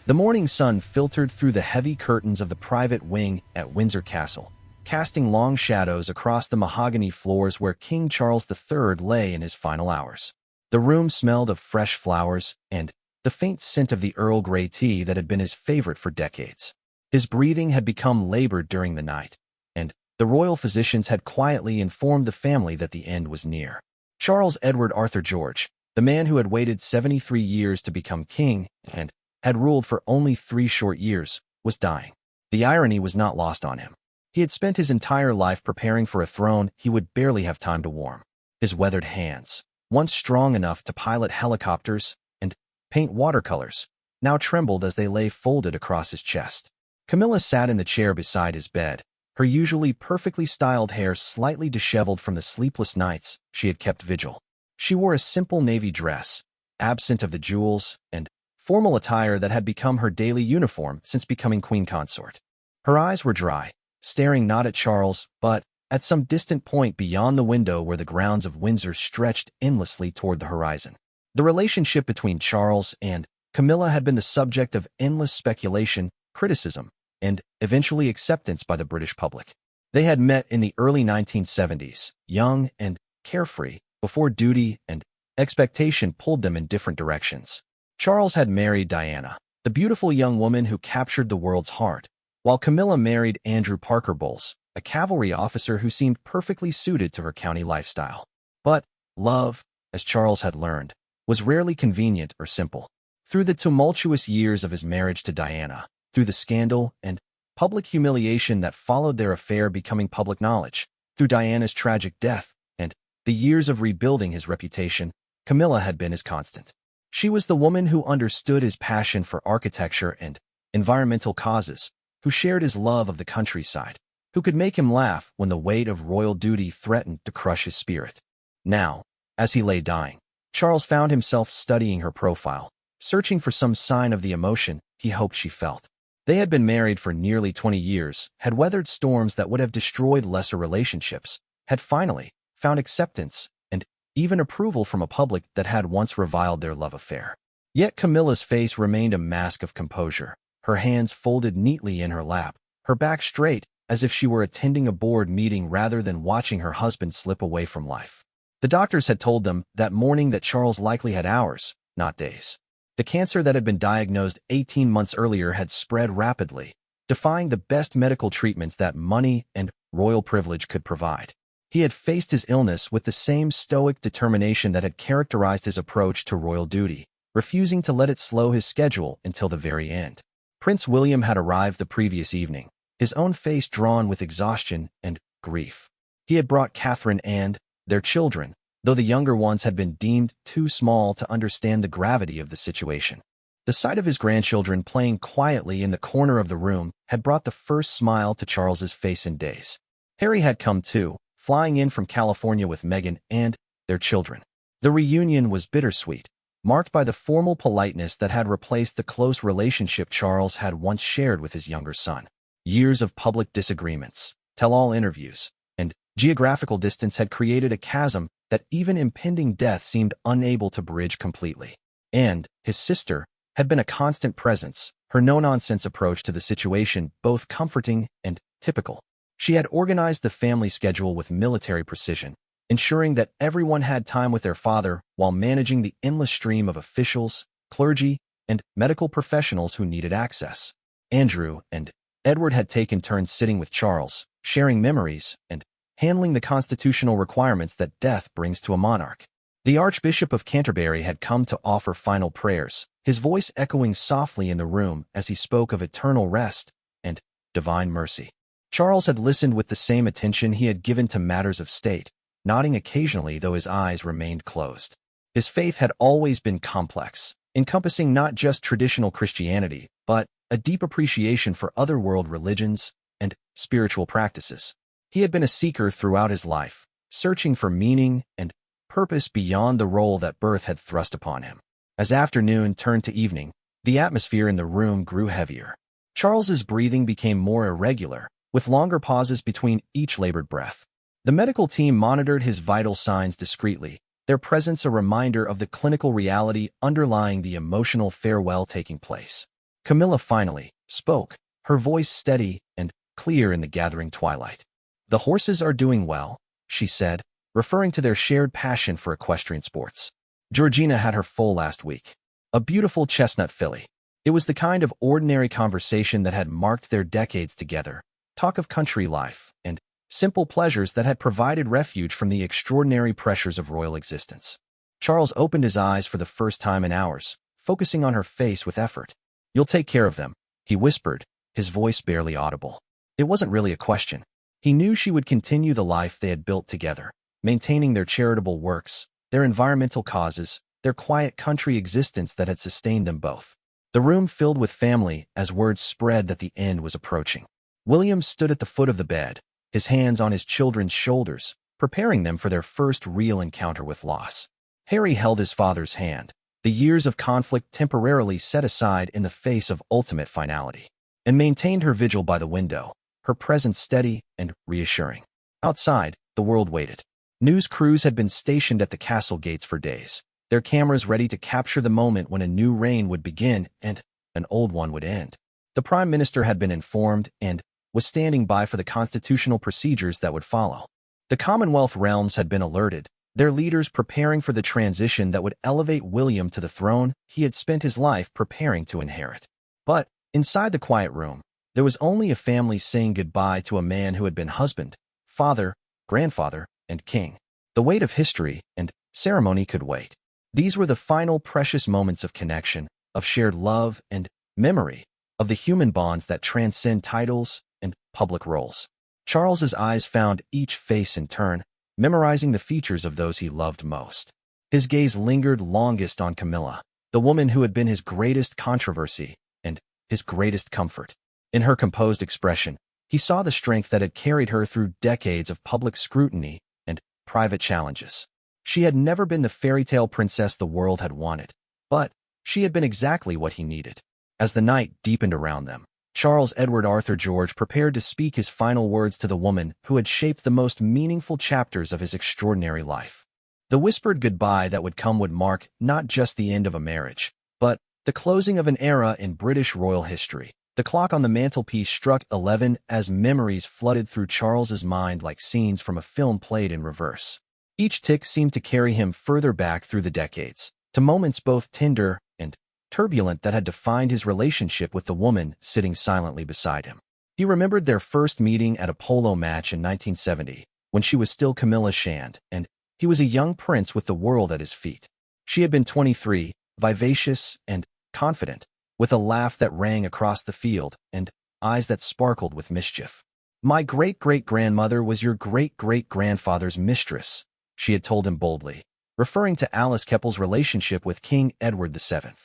The morning sun filtered through the heavy curtains of the private wing at Windsor Castle, casting long shadows across the mahogany floors where King Charles III lay in his final hours. The room smelled of fresh flowers and the faint scent of the Earl Grey tea that had been his favorite for decades. His breathing had become labored during the night, and the royal physicians had quietly informed the family that the end was near. Charles Edward Arthur George, the man who had waited 73 years to become king and had ruled for only 3 short years, was dying. The irony was not lost on him. He had spent his entire life preparing for a throne he would barely have time to warm. His weathered hands, once strong enough to pilot helicopters and paint watercolors, now trembled as they lay folded across his chest. Camilla sat in the chair beside his bed, her usually perfectly styled hair slightly disheveled from the sleepless nights she had kept vigil. She wore a simple navy dress, absent of the jewels and formal attire that had become her daily uniform since becoming queen consort. Her eyes were dry, staring not at Charles, but at some distant point beyond the window where the grounds of Windsor stretched endlessly toward the horizon. The relationship between Charles and Camilla had been the subject of endless speculation, criticism, and eventually acceptance by the British public. They had met in the early 1970s, young and carefree, before duty and expectation pulled them in different directions. Charles had married Diana, the beautiful young woman who captured the world's heart, while Camilla married Andrew Parker Bowles, a cavalry officer who seemed perfectly suited to her county lifestyle. But love, as Charles had learned, was rarely convenient or simple. Through the tumultuous years of his marriage to Diana, through the scandal and public humiliation that followed their affair becoming public knowledge, through Diana's tragic death, and the years of rebuilding his reputation, Camilla had been his constant. She was the woman who understood his passion for architecture and environmental causes, who shared his love of the countryside, who could make him laugh when the weight of royal duty threatened to crush his spirit. Now, as he lay dying, Charles found himself studying her profile, searching for some sign of the emotion he hoped she felt. They had been married for nearly 20 years, had weathered storms that would have destroyed lesser relationships, had finally found acceptance and even approval from a public that had once reviled their love affair. Yet Camilla's face remained a mask of composure, her hands folded neatly in her lap, her back straight, as if she were attending a board meeting rather than watching her husband slip away from life. The doctors had told them that morning that Charles likely had hours, not days. The cancer that had been diagnosed 18 months earlier had spread rapidly, defying the best medical treatments that money and royal privilege could provide. He had faced his illness with the same stoic determination that had characterized his approach to royal duty, refusing to let it slow his schedule until the very end. Prince William had arrived the previous evening, his own face drawn with exhaustion and grief. He had brought Catherine and their children, though the younger ones had been deemed too small to understand the gravity of the situation. The sight of his grandchildren playing quietly in the corner of the room had brought the first smile to Charles's face in days. Harry had come too, flying in from California with Meghan and their children. The reunion was bittersweet, marked by the formal politeness that had replaced the close relationship Charles had once shared with his younger son. Years of public disagreements, tell-all interviews, and geographical distance had created a chasm that even impending death seemed unable to bridge completely. And his sister had been a constant presence, her no-nonsense approach to the situation both comforting and typical. She had organized the family schedule with military precision, ensuring that everyone had time with their father while managing the endless stream of officials, clergy, and medical professionals who needed access. Andrew and Edward had taken turns sitting with Charles, sharing memories, and handling the constitutional requirements that death brings to a monarch. The Archbishop of Canterbury had come to offer final prayers, his voice echoing softly in the room as he spoke of eternal rest and divine mercy. Charles had listened with the same attention he had given to matters of state, nodding occasionally though his eyes remained closed. His faith had always been complex, encompassing not just traditional Christianity, but a deep appreciation for other world religions and spiritual practices. He had been a seeker throughout his life, searching for meaning and purpose beyond the role that birth had thrust upon him. As afternoon turned to evening, the atmosphere in the room grew heavier. Charles's breathing became more irregular, with longer pauses between each labored breath. The medical team monitored his vital signs discreetly, their presence a reminder of the clinical reality underlying the emotional farewell taking place. Camilla finally spoke, her voice steady and clear in the gathering twilight. "The horses are doing well," she said, referring to their shared passion for equestrian sports. "Georgina had her foal last week. A beautiful chestnut filly." It was the kind of ordinary conversation that had marked their decades together, talk of country life, and simple pleasures that had provided refuge from the extraordinary pressures of royal existence. Charles opened his eyes for the first time in hours, focusing on her face with effort. "You'll take care of them," he whispered, his voice barely audible. It wasn't really a question. He knew she would continue the life they had built together, maintaining their charitable works, their environmental causes, their quiet country existence that had sustained them both. The room filled with family as word spread that the end was approaching. William stood at the foot of the bed, his hands on his children's shoulders, preparing them for their first real encounter with loss. Harry held his father's hand, the years of conflict temporarily set aside in the face of ultimate finality, and maintained her vigil by the window, her presence steady and reassuring. Outside, the world waited. News crews had been stationed at the castle gates for days, their cameras ready to capture the moment when a new reign would begin and an old one would end. The Prime Minister had been informed and was standing by for the constitutional procedures that would follow. The Commonwealth realms had been alerted, their leaders preparing for the transition that would elevate William to the throne he had spent his life preparing to inherit. But inside the quiet room, there was only a family saying goodbye to a man who had been husband, father, grandfather, and king. The weight of history and ceremony could wait. These were the final precious moments of connection, of shared love and memory, of the human bonds that transcend titles and public roles. Charles's eyes found each face in turn, memorizing the features of those he loved most. His gaze lingered longest on Camilla, the woman who had been his greatest controversy and his greatest comfort. In her composed expression, he saw the strength that had carried her through decades of public scrutiny and private challenges. She had never been the fairy tale princess the world had wanted, but she had been exactly what he needed. As the night deepened around them, Charles Edward Arthur George prepared to speak his final words to the woman who had shaped the most meaningful chapters of his extraordinary life. The whispered goodbye that would come would mark not just the end of a marriage, but the closing of an era in British royal history. The clock on the mantelpiece struck 11 as memories flooded through Charles's mind like scenes from a film played in reverse. Each tick seemed to carry him further back through the decades, to moments both tender and turbulent that had defined his relationship with the woman sitting silently beside him. He remembered their first meeting at a polo match in 1970, when she was still Camilla Shand, and he was a young prince with the world at his feet. She had been 23, vivacious and confident, with a laugh that rang across the field and eyes that sparkled with mischief. "My great-great-grandmother was your great-great-grandfather's mistress," she had told him boldly, referring to Alice Keppel's relationship with King Edward VII.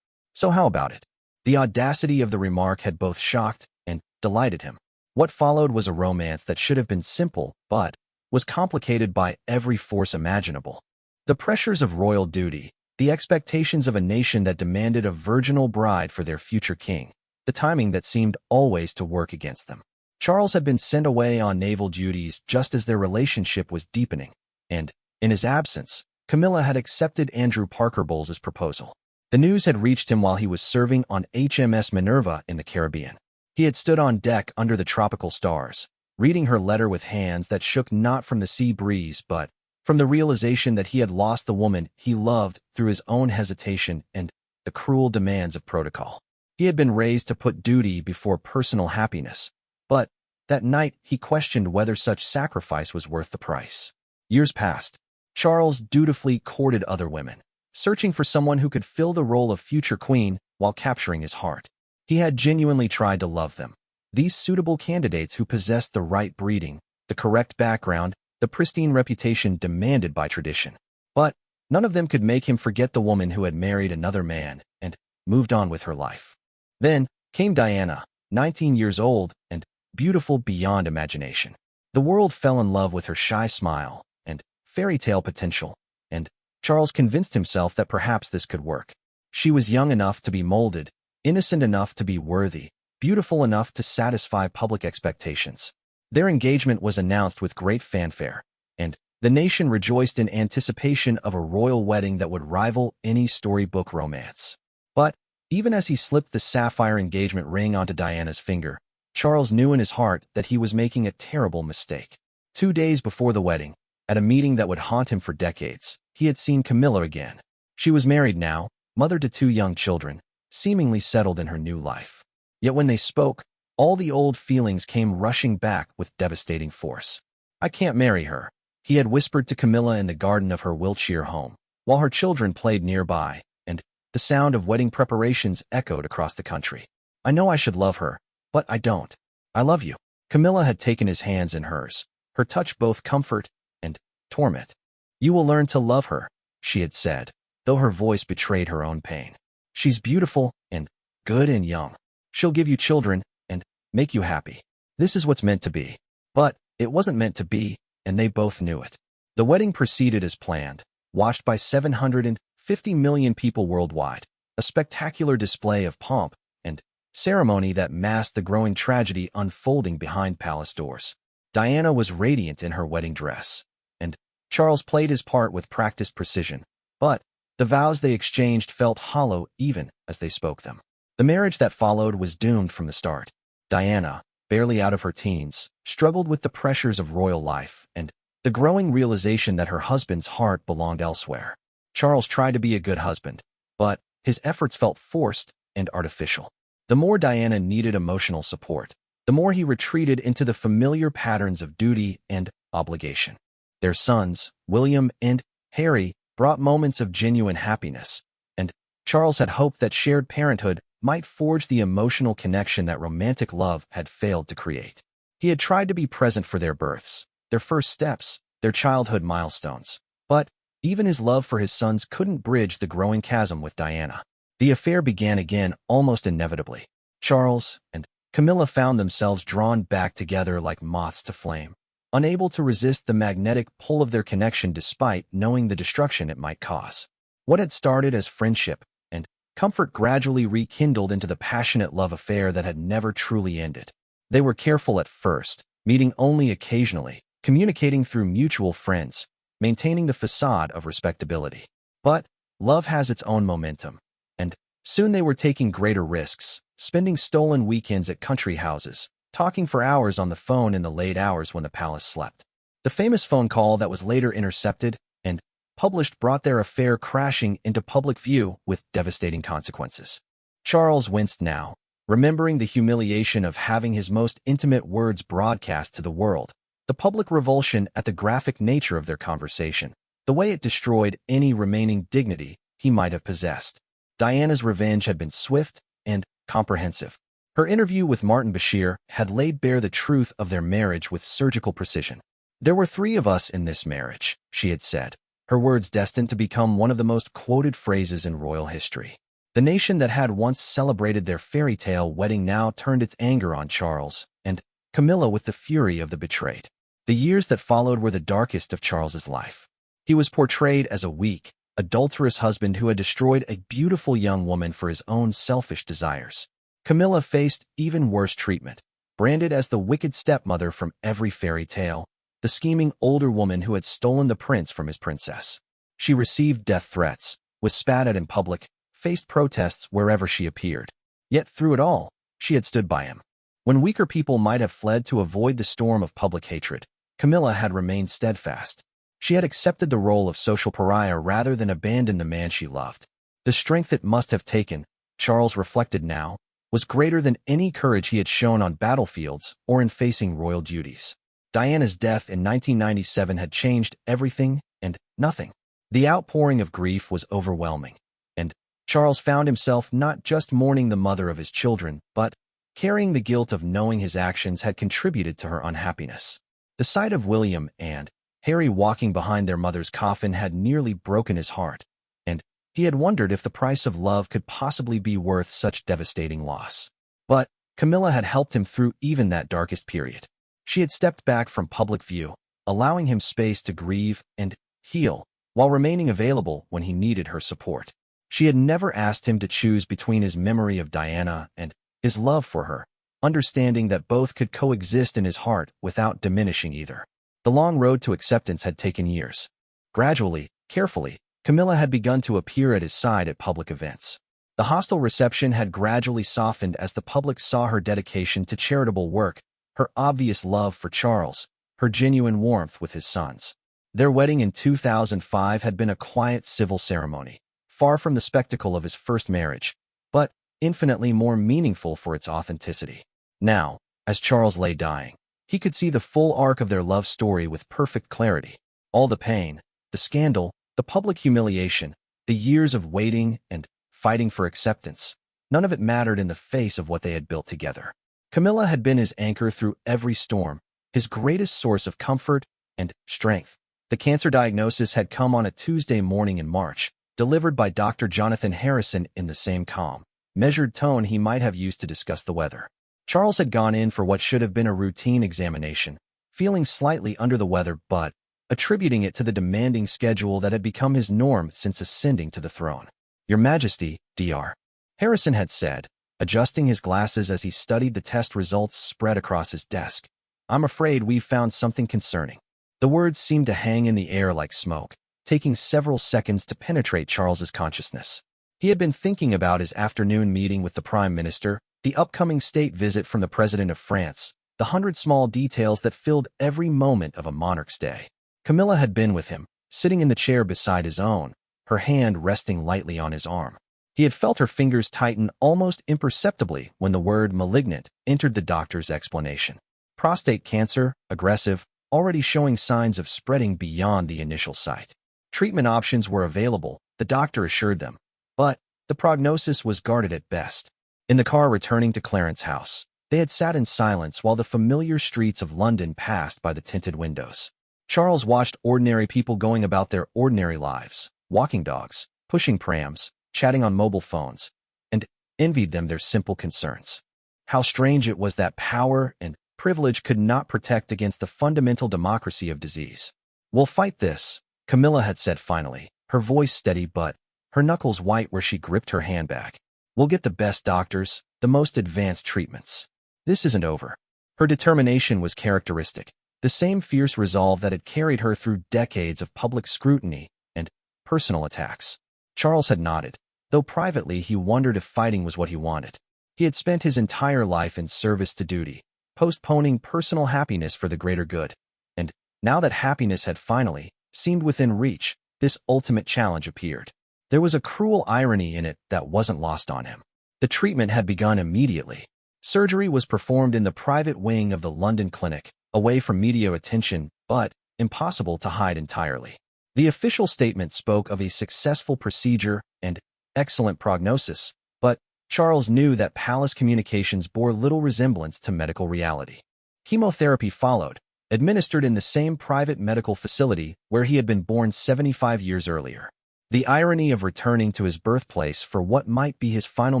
So how about it? The audacity of the remark had both shocked and delighted him. What followed was a romance that should have been simple, but was complicated by every force imaginable. The pressures of royal duty, the expectations of a nation that demanded a virginal bride for their future king, the timing that seemed always to work against them. Charles had been sent away on naval duties just as their relationship was deepening, and, in his absence, Camilla had accepted Andrew Parker Bowles's proposal. The news had reached him while he was serving on HMS Minerva in the Caribbean. He had stood on deck under the tropical stars, reading her letter with hands that shook not from the sea breeze but from the realization that he had lost the woman he loved through his own hesitation and the cruel demands of protocol. He had been raised to put duty before personal happiness, but that night he questioned whether such sacrifice was worth the price. Years passed. Charles dutifully courted other women, searching for someone who could fill the role of future queen while capturing his heart. He had genuinely tried to love them, these suitable candidates who possessed the right breeding, the correct background, the pristine reputation demanded by tradition. But none of them could make him forget the woman who had married another man and moved on with her life. Then came Diana, 19 years old and beautiful beyond imagination. The world fell in love with her shy smile and fairy tale potential, and Charles convinced himself that perhaps this could work. She was young enough to be molded, innocent enough to be worthy, beautiful enough to satisfy public expectations. Their engagement was announced with great fanfare, and the nation rejoiced in anticipation of a royal wedding that would rival any storybook romance. But Even as he slipped the sapphire engagement ring onto Diana's finger, Charles knew in his heart that he was making a terrible mistake. 2 days before the wedding, at a meeting that would haunt him for decades, he had seen Camilla again. She was married now, mother to 2 young children, seemingly settled in her new life. Yet when they spoke, all the old feelings came rushing back with devastating force. "I can't marry her," he had whispered to Camilla in the garden of her Wiltshire home, while her children played nearby, and the sound of wedding preparations echoed across the country. "I know I should love her, but I don't. I love you." Camilla had taken his hands in hers, her touch both comfort and torment. "You will learn to love her," she had said, though her voice betrayed her own pain. "She's beautiful and good and young. She'll give you children and make you happy. This is what's meant to be." But it wasn't meant to be, and they both knew it. The wedding proceeded as planned, watched by 750 million people worldwide, a spectacular display of pomp and ceremony that masked the growing tragedy unfolding behind palace doors. Diana was radiant in her wedding dress, and Charles played his part with practiced precision, but the vows they exchanged felt hollow even as they spoke them. The marriage that followed was doomed from the start. Diana, barely out of her teens, struggled with the pressures of royal life and the growing realization that her husband's heart belonged elsewhere. Charles tried to be a good husband, but his efforts felt forced and artificial. The more Diana needed emotional support, the more he retreated into the familiar patterns of duty and obligation. Their sons, William and Harry, brought moments of genuine happiness, and Charles had hoped that shared parenthood might forge the emotional connection that romantic love had failed to create. He had tried to be present for their births, their first steps, their childhood milestones, but even his love for his sons couldn't bridge the growing chasm with Diana. The affair began again almost inevitably. Charles and Camilla found themselves drawn back together like moths to flame, unable to resist the magnetic pull of their connection despite knowing the destruction it might cause. What had started as friendship and comfort gradually rekindled into the passionate love affair that had never truly ended. They were careful at first, meeting only occasionally, communicating through mutual friends, maintaining the facade of respectability. But love has its own momentum, and soon they were taking greater risks, spending stolen weekends at country houses, talking for hours on the phone in the late hours when the palace slept. The famous phone call that was later intercepted and published brought their affair crashing into public view with devastating consequences. Charles winced now, remembering the humiliation of having his most intimate words broadcast to the world, the public revulsion at the graphic nature of their conversation, the way it destroyed any remaining dignity he might have possessed. Diana's revenge had been swift and comprehensive. Her interview with Martin Bashir had laid bare the truth of their marriage with surgical precision. "There were 3 of us in this marriage," she had said, her words destined to become one of the most quoted phrases in royal history. The nation that had once celebrated their fairy tale wedding now turned its anger on Charles and Camilla with the fury of the betrayed. The years that followed were the darkest of Charles's life. He was portrayed as a weak, adulterous husband who had destroyed a beautiful young woman for his own selfish desires. Camilla faced even worse treatment, branded as the wicked stepmother from every fairy tale, the scheming older woman who had stolen the prince from his princess. She received death threats, was spat at in public, faced protests wherever she appeared. Yet through it all, she had stood by him. When weaker people might have fled to avoid the storm of public hatred, Camilla had remained steadfast. She had accepted the role of social pariah rather than abandon the man she loved. The strength it must have taken, Charles reflected now, was greater than any courage he had shown on battlefields or in facing royal duties. Diana's death in 1997 had changed everything and nothing. The outpouring of grief was overwhelming, and Charles found himself not just mourning the mother of his children, but carrying the guilt of knowing his actions had contributed to her unhappiness. The sight of William and Harry walking behind their mother's coffin had nearly broken his heart, and he had wondered if the price of love could possibly be worth such devastating loss. But Camilla had helped him through even that darkest period. She had stepped back from public view, allowing him space to grieve and heal, while remaining available when he needed her support. She had never asked him to choose between his memory of Diana and his love for her, understanding that both could coexist in his heart without diminishing either. The long road to acceptance had taken years. Gradually, carefully, Camilla had begun to appear at his side at public events. The hostile reception had gradually softened as the public saw her dedication to charitable work, her obvious love for Charles, her genuine warmth with his sons. Their wedding in 2005 had been a quiet civil ceremony, far from the spectacle of his first marriage, but infinitely more meaningful for its authenticity. Now, as Charles lay dying, he could see the full arc of their love story with perfect clarity. All the pain, the scandal, the public humiliation, the years of waiting and fighting for acceptance, none of it mattered in the face of what they had built together. Camilla had been his anchor through every storm, his greatest source of comfort and strength. The cancer diagnosis had come on a Tuesday morning in March, delivered by Dr. Jonathan Harrison in the same calm, measured tone he might have used to discuss the weather. Charles had gone in for what should have been a routine examination, feeling slightly under the weather but attributing it to the demanding schedule that had become his norm since ascending to the throne. "Your Majesty, Dr. Harrison had said, adjusting his glasses as he studied the test results spread across his desk. "I'm afraid we've found something concerning." The words seemed to hang in the air like smoke, taking several seconds to penetrate Charles's consciousness. He had been thinking about his afternoon meeting with the Prime Minister, the upcoming state visit from the President of France, the 100 small details that filled every moment of a monarch's day. Camilla had been with him, sitting in the chair beside his own, her hand resting lightly on his arm. He had felt her fingers tighten almost imperceptibly when the word malignant entered the doctor's explanation. Prostate cancer, aggressive, already showing signs of spreading beyond the initial sight. Treatment options were available, the doctor assured them, but the prognosis was guarded at best. In the car returning to Clarence's house, they had sat in silence while the familiar streets of London passed by the tinted windows. Charles watched ordinary people going about their ordinary lives, walking dogs, pushing prams, chatting on mobile phones, and envied them their simple concerns. How strange it was that power and privilege could not protect against the fundamental democracy of disease. "We'll fight this," Camilla had said finally, her voice steady but her knuckles white where she gripped her handbag. "We'll get the best doctors, the most advanced treatments. This isn't over." Her determination was characteristic, the same fierce resolve that had carried her through decades of public scrutiny and personal attacks. Charles had nodded, though privately he wondered if fighting was what he wanted. He had spent his entire life in service to duty, postponing personal happiness for the greater good. And now that happiness had finally seemed within reach, this ultimate challenge appeared. There was a cruel irony in it that wasn't lost on him. The treatment had begun immediately. Surgery was performed in the private wing of the London clinic, away from media attention, but impossible to hide entirely. The official statement spoke of a successful procedure and excellent prognosis, but Charles knew that palace communications bore little resemblance to medical reality. Chemotherapy followed, administered in the same private medical facility where he had been born 75 years earlier. The irony of returning to his birthplace for what might be his final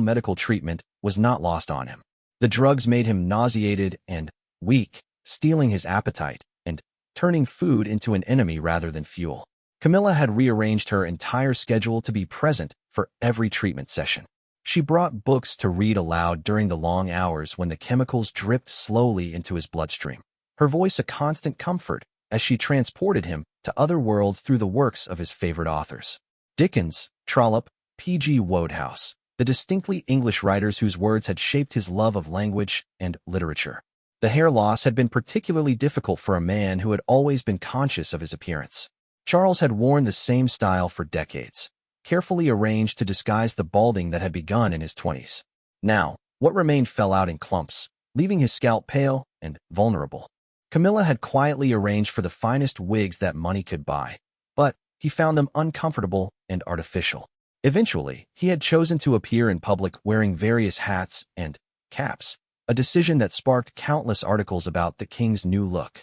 medical treatment was not lost on him. The drugs made him nauseated and weak, stealing his appetite and turning food into an enemy rather than fuel. Camilla had rearranged her entire schedule to be present for every treatment session. She brought books to read aloud during the long hours when the chemicals dripped slowly into his bloodstream, her voice a constant comfort as she transported him to other worlds through the works of his favorite authors. Dickens, Trollope, P.G. Wodehouse, the distinctly English writers whose words had shaped his love of language and literature. The hair loss had been particularly difficult for a man who had always been conscious of his appearance. Charles had worn the same style for decades, carefully arranged to disguise the balding that had begun in his 20s. Now, what remained fell out in clumps, leaving his scalp pale and vulnerable. Camilla had quietly arranged for the finest wigs that money could buy, but he found them uncomfortable and artificial. Eventually, he had chosen to appear in public wearing various hats and caps, a decision that sparked countless articles about the king's new look.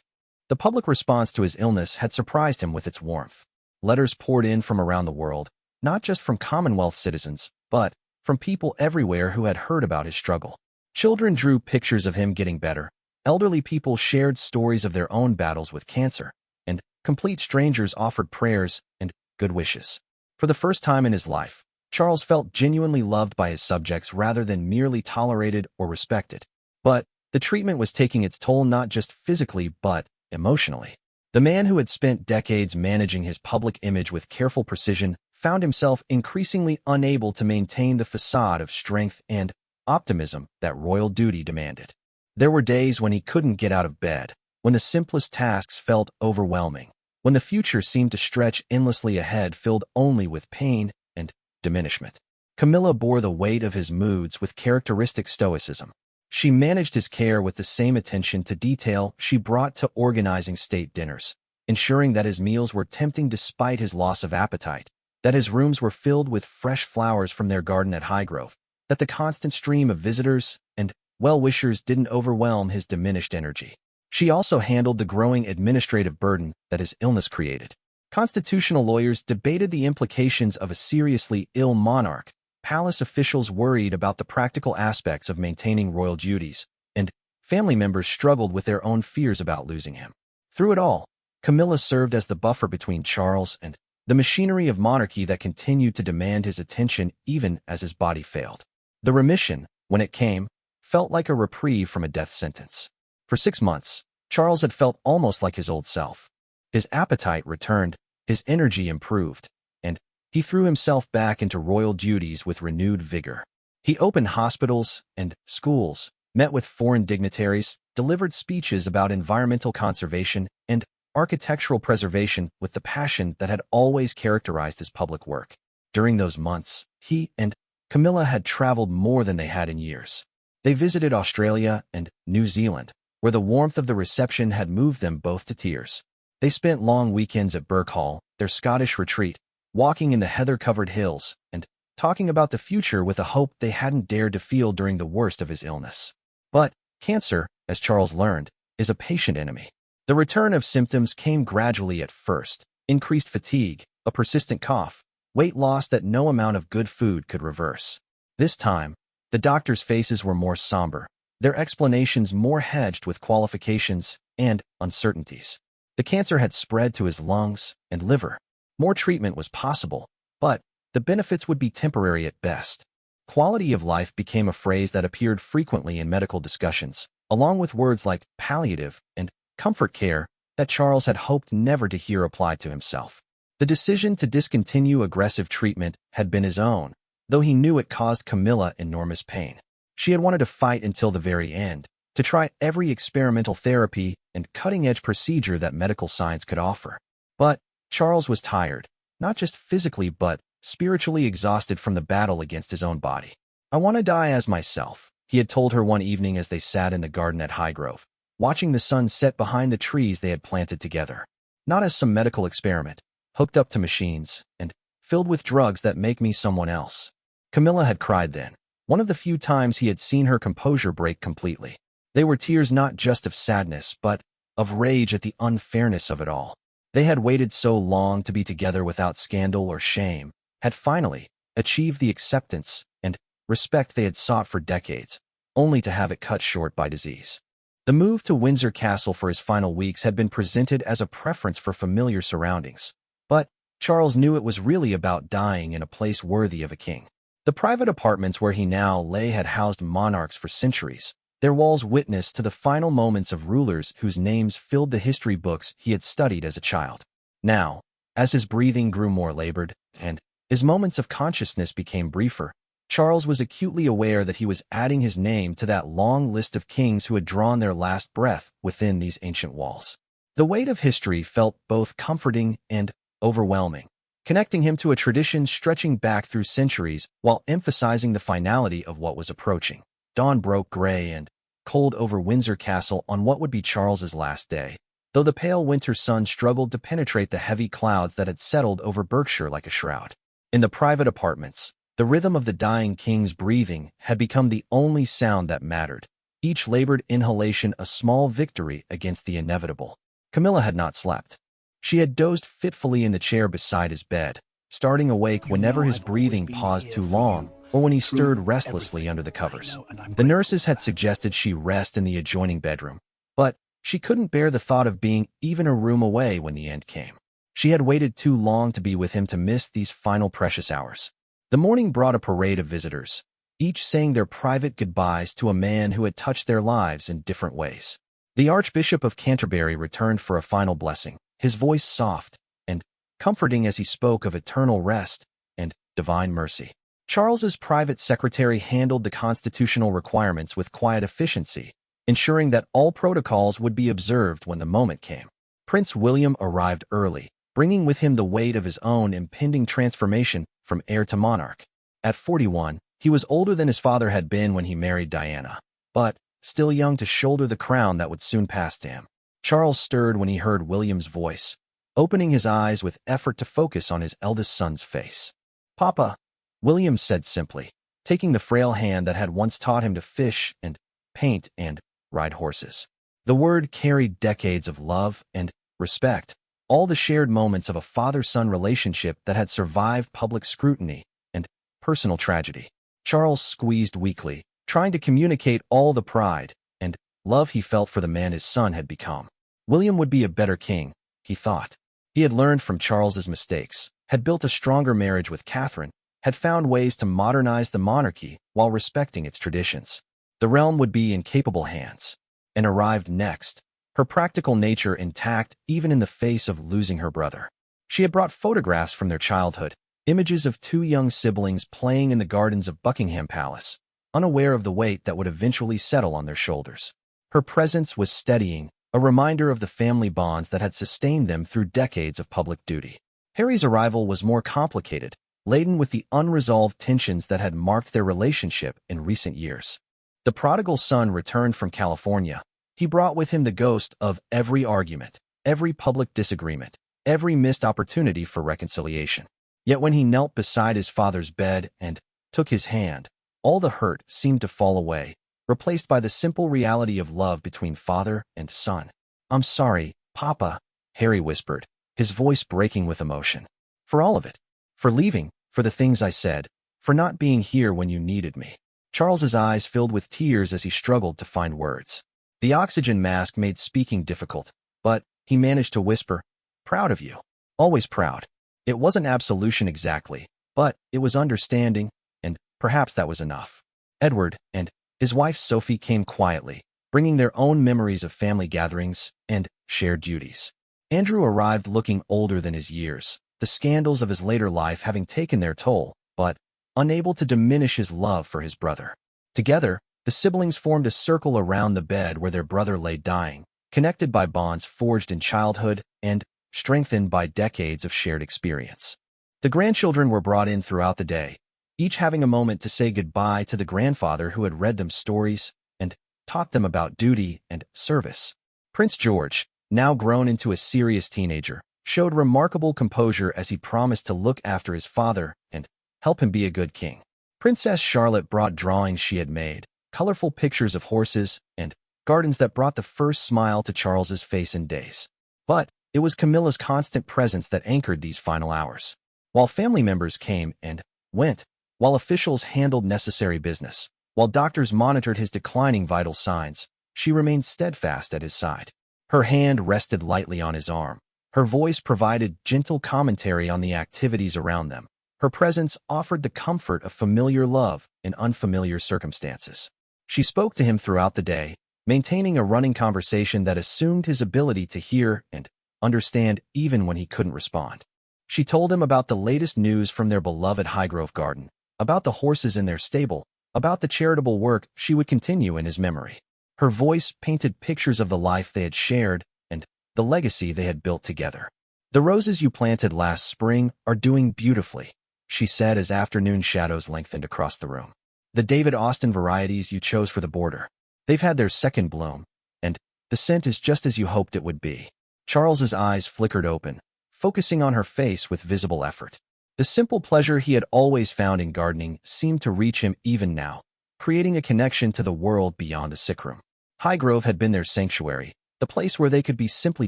The public response to his illness had surprised him with its warmth. Letters poured in from around the world, not just from Commonwealth citizens, but from people everywhere who had heard about his struggle. Children drew pictures of him getting better, elderly people shared stories of their own battles with cancer, and complete strangers offered prayers and good wishes. For the first time in his life, Charles felt genuinely loved by his subjects rather than merely tolerated or respected. But the treatment was taking its toll not just physically but emotionally. The man who had spent decades managing his public image with careful precision found himself increasingly unable to maintain the facade of strength and optimism that royal duty demanded. There were days when he couldn't get out of bed, when the simplest tasks felt overwhelming, when the future seemed to stretch endlessly ahead filled only with pain and diminishment. Camilla bore the weight of his moods with characteristic stoicism. She managed his care with the same attention to detail she brought to organizing state dinners, ensuring that his meals were tempting despite his loss of appetite, that his rooms were filled with fresh flowers from their garden at Highgrove, that the constant stream of visitors and well-wishers didn't overwhelm his diminished energy. She also handled the growing administrative burden that his illness created. Constitutional lawyers debated the implications of a seriously ill monarch, palace officials worried about the practical aspects of maintaining royal duties, and family members struggled with their own fears about losing him. Through it all, Camilla served as the buffer between Charles and the machinery of monarchy that continued to demand his attention even as his body failed. The remission, when it came, felt like a reprieve from a death sentence. For 6 months, Charles had felt almost like his old self. His appetite returned, his energy improved, and he threw himself back into royal duties with renewed vigor. He opened hospitals and schools, met with foreign dignitaries, delivered speeches about environmental conservation and architectural preservation with the passion that had always characterized his public work. During those months, he and Camilla had traveled more than they had in years. They visited Australia and New Zealand, where the warmth of the reception had moved them both to tears. They spent long weekends at Birk Hall, their Scottish retreat, walking in the heather-covered hills and talking about the future with a hope they hadn't dared to feel during the worst of his illness. But cancer, as Charles learned, is a patient enemy. The return of symptoms came gradually at first: increased fatigue, a persistent cough, weight loss that no amount of good food could reverse. This time, the doctors' faces were more somber, their explanations more hedged with qualifications and uncertainties. The cancer had spread to his lungs and liver. More treatment was possible, but the benefits would be temporary at best. Quality of life became a phrase that appeared frequently in medical discussions, along with words like palliative and comfort care that Charles had hoped never to hear applied to himself. The decision to discontinue aggressive treatment had been his own, though he knew it caused Camilla enormous pain. She had wanted to fight until the very end, to try every experimental therapy and cutting-edge procedure that medical science could offer. But Charles was tired, not just physically but spiritually exhausted from the battle against his own body. "I want to die as myself," he had told her one evening as they sat in the garden at Highgrove, watching the sun set behind the trees they had planted together. "Not as some medical experiment, hooked up to machines, and filled with drugs that make me someone else." Camilla had cried then, one of the few times he had seen her composure break completely. They were tears not just of sadness, but of rage at the unfairness of it all. They had waited so long to be together without scandal or shame, had finally achieved the acceptance and respect they had sought for decades, only to have it cut short by disease. The move to Windsor Castle for his final weeks had been presented as a preference for familiar surroundings, but Charles knew it was really about dying in a place worthy of a king. The private apartments where he now lay had housed monarchs for centuries, their walls witness to the final moments of rulers whose names filled the history books he had studied as a child. Now, as his breathing grew more labored, and his moments of consciousness became briefer, Charles was acutely aware that he was adding his name to that long list of kings who had drawn their last breath within these ancient walls. The weight of history felt both comforting and overwhelming, connecting him to a tradition stretching back through centuries while emphasizing the finality of what was approaching. Dawn broke gray and cold over Windsor Castle on what would be Charles's last day, though the pale winter sun struggled to penetrate the heavy clouds that had settled over Berkshire like a shroud. In the private apartments, the rhythm of the dying king's breathing had become the only sound that mattered, each labored inhalation a small victory against the inevitable. Camilla had not slept. She had dozed fitfully in the chair beside his bed, starting awake whenever his breathing paused too long or when he stirred restlessly under the covers. The nurses had suggested she rest in the adjoining bedroom, but she couldn't bear the thought of being even a room away when the end came. She had waited too long to be with him to miss these final precious hours. The morning brought a parade of visitors, each saying their private goodbyes to a man who had touched their lives in different ways. The Archbishop of Canterbury returned for a final blessing, his voice soft and comforting as he spoke of eternal rest and divine mercy. Charles's private secretary handled the constitutional requirements with quiet efficiency, ensuring that all protocols would be observed when the moment came. Prince William arrived early, bringing with him the weight of his own impending transformation from heir to monarch. At 41, he was older than his father had been when he married Diana, but still young to shoulder the crown that would soon pass to him. Charles stirred when he heard William's voice, opening his eyes with effort to focus on his eldest son's face. "Papa," William said simply, taking the frail hand that had once taught him to fish and paint and ride horses. The word carried decades of love and respect, all the shared moments of a father-son relationship that had survived public scrutiny and personal tragedy. Charles squeezed weakly, trying to communicate all the pride and love he felt for the man his son had become. William would be a better king, he thought. He had learned from Charles's mistakes, had built a stronger marriage with Catherine, had found ways to modernize the monarchy while respecting its traditions. The realm would be in capable hands. And arrived next, her practical nature intact even in the face of losing her brother. She had brought photographs from their childhood, images of two young siblings playing in the gardens of Buckingham Palace, unaware of the weight that would eventually settle on their shoulders. Her presence was steadying, a reminder of the family bonds that had sustained them through decades of public duty. Harry's arrival was more complicated, laden with the unresolved tensions that had marked their relationship in recent years. The prodigal son returned from California. He brought with him the ghost of every argument, every public disagreement, every missed opportunity for reconciliation. Yet when he knelt beside his father's bed and took his hand, all the hurt seemed to fall away, replaced by the simple reality of love between father and son. "I'm sorry, Papa," Harry whispered, his voice breaking with emotion. "For all of it. For leaving, for the things I said, for not being here when you needed me." Charles's eyes filled with tears as he struggled to find words. The oxygen mask made speaking difficult, but he managed to whisper, "Proud of you. Always proud." It wasn't absolution exactly, but it was understanding, and perhaps that was enough. Edward and his wife Sophie came quietly, bringing their own memories of family gatherings and shared duties. Andrew arrived looking older than his years, the scandals of his later life having taken their toll, but unable to diminish his love for his brother. Together, the siblings formed a circle around the bed where their brother lay dying, connected by bonds forged in childhood and strengthened by decades of shared experience. The grandchildren were brought in throughout the day, each having a moment to say goodbye to the grandfather who had read them stories and taught them about duty and service. Prince George, now grown into a serious teenager, showed remarkable composure as he promised to look after his father and help him be a good king. Princess Charlotte brought drawings she had made, colorful pictures of horses, and gardens that brought the first smile to Charles's face in days. But it was Camilla's constant presence that anchored these final hours. While family members came and went, while officials handled necessary business, while doctors monitored his declining vital signs, she remained steadfast at his side. Her hand rested lightly on his arm. Her voice provided gentle commentary on the activities around them. Her presence offered the comfort of familiar love in unfamiliar circumstances. She spoke to him throughout the day, maintaining a running conversation that assumed his ability to hear and understand even when he couldn't respond. She told him about the latest news from their beloved Highgrove garden, about the horses in their stable, about the charitable work she would continue in his memory. Her voice painted pictures of the life they had shared and the legacy they had built together. "The roses you planted last spring are doing beautifully," she said as afternoon shadows lengthened across the room. "The David Austin varieties you chose for the border. They've had their second bloom, and the scent is just as you hoped it would be." Charles's eyes flickered open, focusing on her face with visible effort. The simple pleasure he had always found in gardening seemed to reach him even now, creating a connection to the world beyond the sickroom. Highgrove had been their sanctuary, the place where they could be simply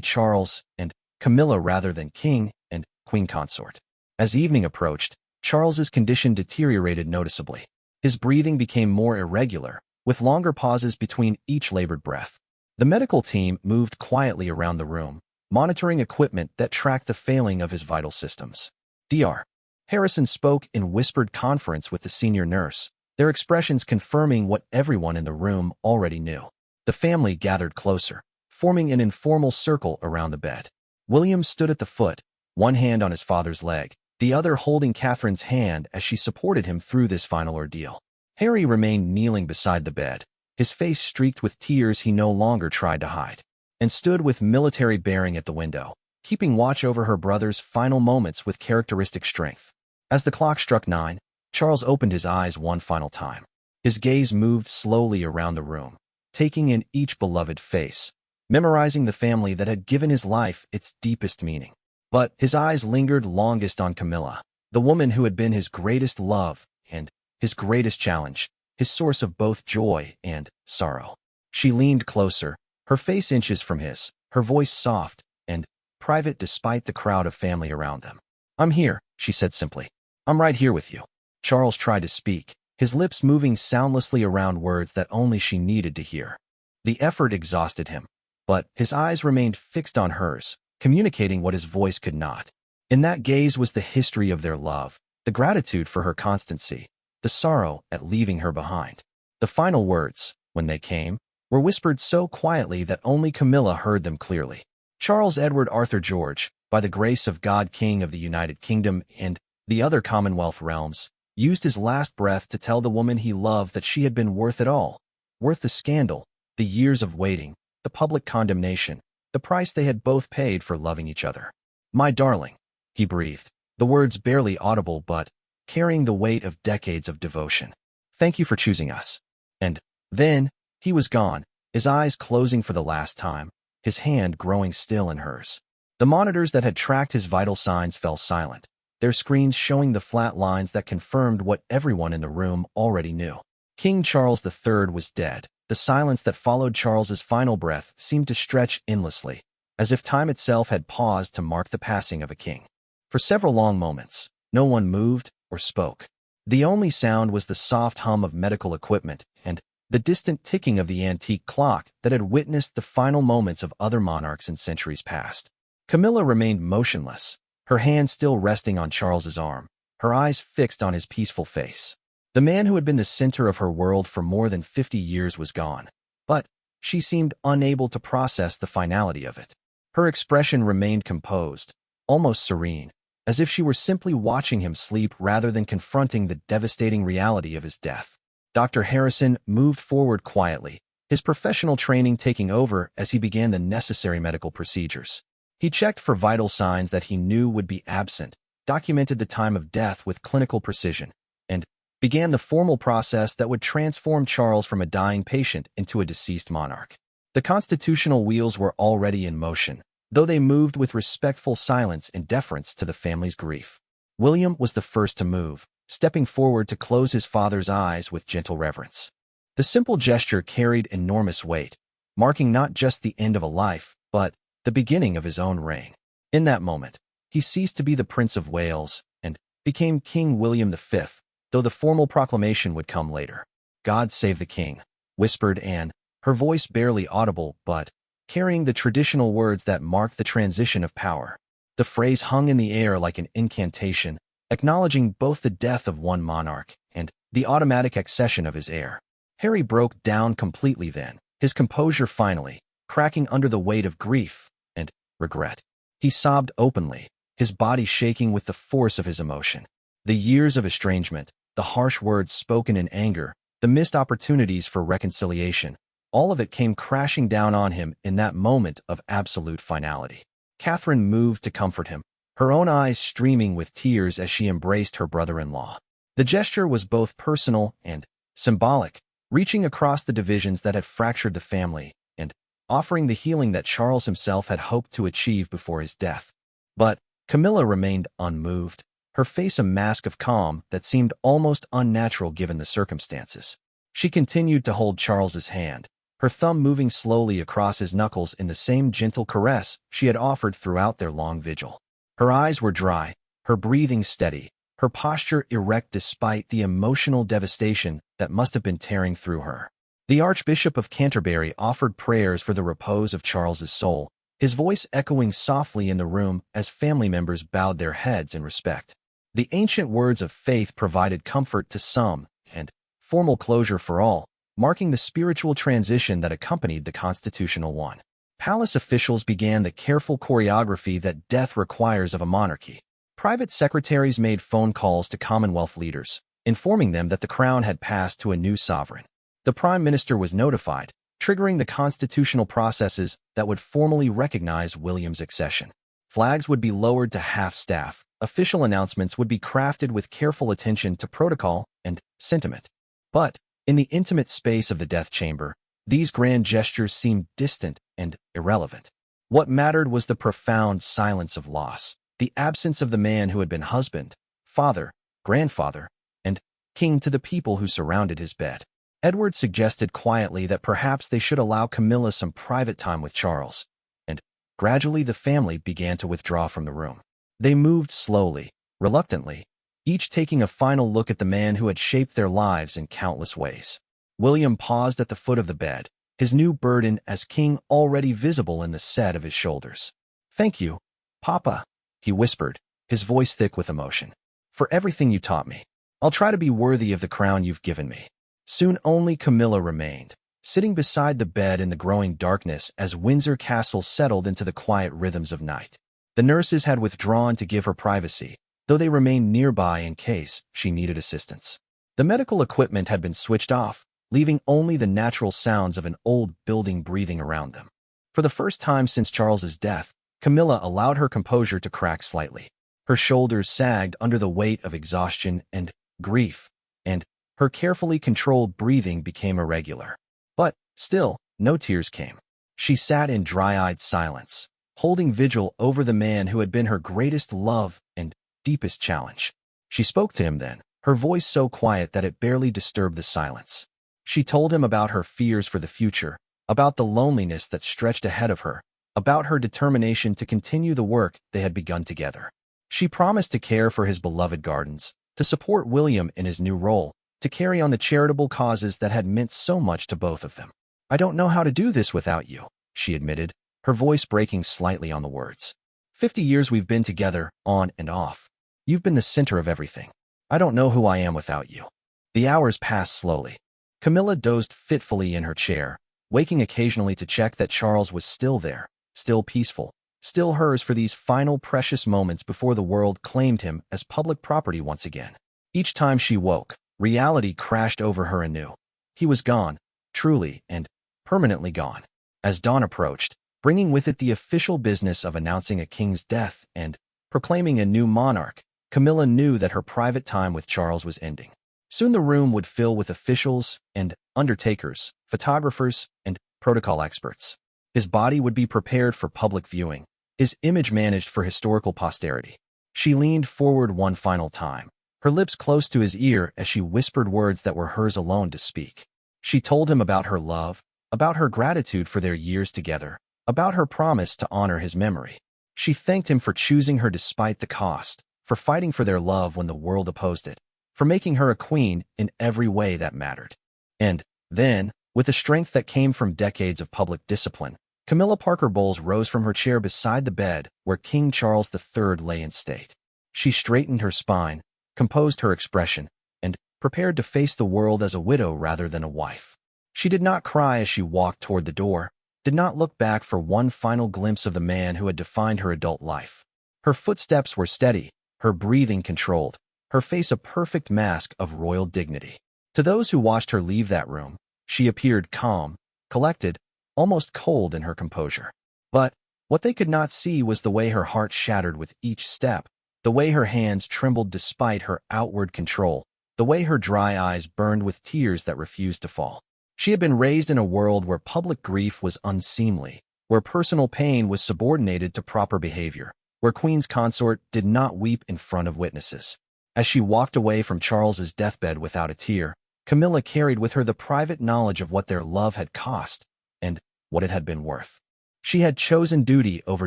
Charles and Camilla rather than king and queen consort. As evening approached, Charles's condition deteriorated noticeably. His breathing became more irregular, with longer pauses between each labored breath. The medical team moved quietly around the room, monitoring equipment that tracked the failing of his vital systems. Dr. Harrison spoke in whispered conference with the senior nurse, their expressions confirming what everyone in the room already knew. The family gathered closer, forming an informal circle around the bed. William stood at the foot, one hand on his father's leg, the other holding Catherine's hand as she supported him through this final ordeal. Harry remained kneeling beside the bed, his face streaked with tears he no longer tried to hide, and stood with military bearing at the window, keeping watch over her brother's final moments with characteristic strength. As the clock struck 9, Charles opened his eyes one final time. His gaze moved slowly around the room, taking in each beloved face, memorizing the family that had given his life its deepest meaning. But his eyes lingered longest on Camilla, the woman who had been his greatest love and his greatest challenge, his source of both joy and sorrow. She leaned closer, her face inches from his, her voice soft and private despite the crowd of family around them. "I'm here," she said simply. "I'm right here with you." Charles tried to speak, his lips moving soundlessly around words that only she needed to hear. The effort exhausted him, but his eyes remained fixed on hers, communicating what his voice could not. In that gaze was the history of their love, the gratitude for her constancy, the sorrow at leaving her behind. The final words, when they came, were whispered so quietly that only Camilla heard them clearly. Charles Edward Arthur George, by the grace of God, King of the United Kingdom and the other Commonwealth realms, used his last breath to tell the woman he loved that she had been worth it all, worth the scandal, the years of waiting, the public condemnation, the price they had both paid for loving each other. "My darling," he breathed, the words barely audible but carrying the weight of decades of devotion. "Thank you for choosing us." And then he was gone, his eyes closing for the last time, his hand growing still in hers. The monitors that had tracked his vital signs fell silent, their screens showing the flat lines that confirmed what everyone in the room already knew. King Charles III was dead. The silence that followed Charles's final breath seemed to stretch endlessly, as if time itself had paused to mark the passing of a king. For several long moments, no one moved or spoke. The only sound was the soft hum of medical equipment and the distant ticking of the antique clock that had witnessed the final moments of other monarchs in centuries past. Camilla remained motionless, her hand still resting on Charles's arm, her eyes fixed on his peaceful face. The man who had been the center of her world for more than 50 years was gone, but she seemed unable to process the finality of it. Her expression remained composed, almost serene, as if she were simply watching him sleep rather than confronting the devastating reality of his death. Dr. Harrison moved forward quietly, his professional training taking over as he began the necessary medical procedures. He checked for vital signs that he knew would be absent, documented the time of death with clinical precision, and began the formal process that would transform Charles from a dying patient into a deceased monarch. The constitutional wheels were already in motion, though they moved with respectful silence and deference to the family's grief. William was the first to move, stepping forward to close his father's eyes with gentle reverence. The simple gesture carried enormous weight, marking not just the end of a life, but the beginning of his own reign. In that moment, he ceased to be the Prince of Wales and became King William V, though the formal proclamation would come later. "God save the king," whispered Anne, her voice barely audible but carrying the traditional words that marked the transition of power. The phrase hung in the air like an incantation, acknowledging both the death of one monarch and the automatic accession of his heir. Harry broke down completely then, his composure finally cracking under the weight of grief and regret. He sobbed openly, his body shaking with the force of his emotion. The years of estrangement, the harsh words spoken in anger, the missed opportunities for reconciliation, all of it came crashing down on him in that moment of absolute finality. Catherine moved to comfort him, her own eyes streaming with tears as she embraced her brother-in-law. The gesture was both personal and symbolic, reaching across the divisions that had fractured the family and offering the healing that Charles himself had hoped to achieve before his death. But Camilla remained unmoved, her face a mask of calm that seemed almost unnatural given the circumstances. She continued to hold Charles's hand, her thumb moving slowly across his knuckles in the same gentle caress she had offered throughout their long vigil. Her eyes were dry, her breathing steady, her posture erect despite the emotional devastation that must have been tearing through her. The Archbishop of Canterbury offered prayers for the repose of Charles's soul, his voice echoing softly in the room as family members bowed their heads in respect. The ancient words of faith provided comfort to some and formal closure for all, marking the spiritual transition that accompanied the constitutional one. Palace officials began the careful choreography that death requires of a monarchy. Private secretaries made phone calls to Commonwealth leaders, informing them that the crown had passed to a new sovereign. The Prime Minister was notified, triggering the constitutional processes that would formally recognize William's accession. Flags would be lowered to half-staff. Official announcements would be crafted with careful attention to protocol and sentiment. But, in the intimate space of the death chamber, these grand gestures seemed distant and irrelevant. What mattered was the profound silence of loss, the absence of the man who had been husband, father, grandfather, and king to the people who surrounded his bed. Edward suggested quietly that perhaps they should allow Camilla some private time with Charles, and gradually the family began to withdraw from the room. They moved slowly, reluctantly, each taking a final look at the man who had shaped their lives in countless ways. William paused at the foot of the bed, his new burden as king already visible in the set of his shoulders. "Thank you, Papa," he whispered, his voice thick with emotion, "for everything you taught me. I'll try to be worthy of the crown you've given me." Soon only Camilla remained, sitting beside the bed in the growing darkness as Windsor Castle settled into the quiet rhythms of night. The nurses had withdrawn to give her privacy, though they remained nearby in case she needed assistance. The medical equipment had been switched off, leaving only the natural sounds of an old building breathing around them. For the first time since Charles's death, Camilla allowed her composure to crack slightly. Her shoulders sagged under the weight of exhaustion and grief, and her carefully controlled breathing became irregular. But, still, no tears came. She sat in dry-eyed silence, holding vigil over the man who had been her greatest love and deepest challenge. She spoke to him then, her voice so quiet that it barely disturbed the silence. She told him about her fears for the future, about the loneliness that stretched ahead of her, about her determination to continue the work they had begun together. She promised to care for his beloved gardens, to support William in his new role, to carry on the charitable causes that had meant so much to both of them. "I don't know how to do this without you," she admitted, her voice breaking slightly on the words. 50 years we've been together, on and off. You've been the center of everything. I don't know who I am without you." The hours passed slowly. Camilla dozed fitfully in her chair, waking occasionally to check that Charles was still there, still peaceful, still hers for these final precious moments before the world claimed him as public property once again. Each time she woke, reality crashed over her anew. He was gone, truly and permanently gone. As dawn approached, bringing with it the official business of announcing a king's death and proclaiming a new monarch, Camilla knew that her private time with Charles was ending. Soon the room would fill with officials and undertakers, photographers, and protocol experts. His body would be prepared for public viewing, his image managed for historical posterity. She leaned forward one final time, her lips close to his ear as she whispered words that were hers alone to speak. She told him about her love, about her gratitude for their years together, about her promise to honor his memory. She thanked him for choosing her despite the cost, for fighting for their love when the world opposed it, for making her a queen in every way that mattered. And then, with the strength that came from decades of public discipline, Camilla Parker Bowles rose from her chair beside the bed where King Charles III lay in state. She straightened her spine, composed her expression, and prepared to face the world as a widow rather than a wife. She did not cry as she walked toward the door, did not look back for one final glimpse of the man who had defined her adult life. Her footsteps were steady, her breathing controlled, her face a perfect mask of royal dignity. To those who watched her leave that room, she appeared calm, collected, almost cold in her composure. But what they could not see was the way her heart shattered with each step, the way her hands trembled despite her outward control, the way her dry eyes burned with tears that refused to fall. She had been raised in a world where public grief was unseemly, where personal pain was subordinated to proper behavior, where Queen's consort did not weep in front of witnesses. As she walked away from Charles's deathbed without a tear, Camilla carried with her the private knowledge of what their love had cost and what it had been worth. She had chosen duty over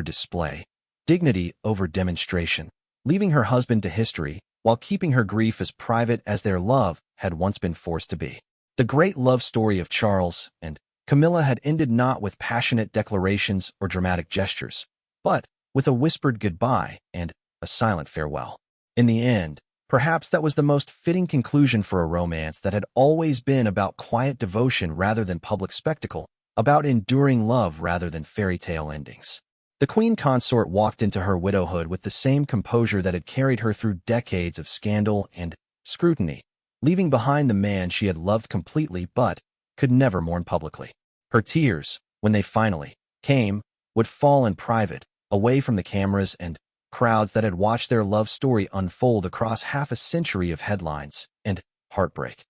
display, dignity over demonstration, leaving her husband to history while keeping her grief as private as their love had once been forced to be. The great love story of Charles and Camilla had ended not with passionate declarations or dramatic gestures, but with a whispered goodbye and a silent farewell. In the end, perhaps that was the most fitting conclusion for a romance that had always been about quiet devotion rather than public spectacle, about enduring love rather than fairy tale endings. The queen consort walked into her widowhood with the same composure that had carried her through decades of scandal and scrutiny, leaving behind the man she had loved completely but could never mourn publicly. Her tears, when they finally came, would fall in private, away from the cameras and crowds that had watched their love story unfold across half a century of headlines and heartbreak.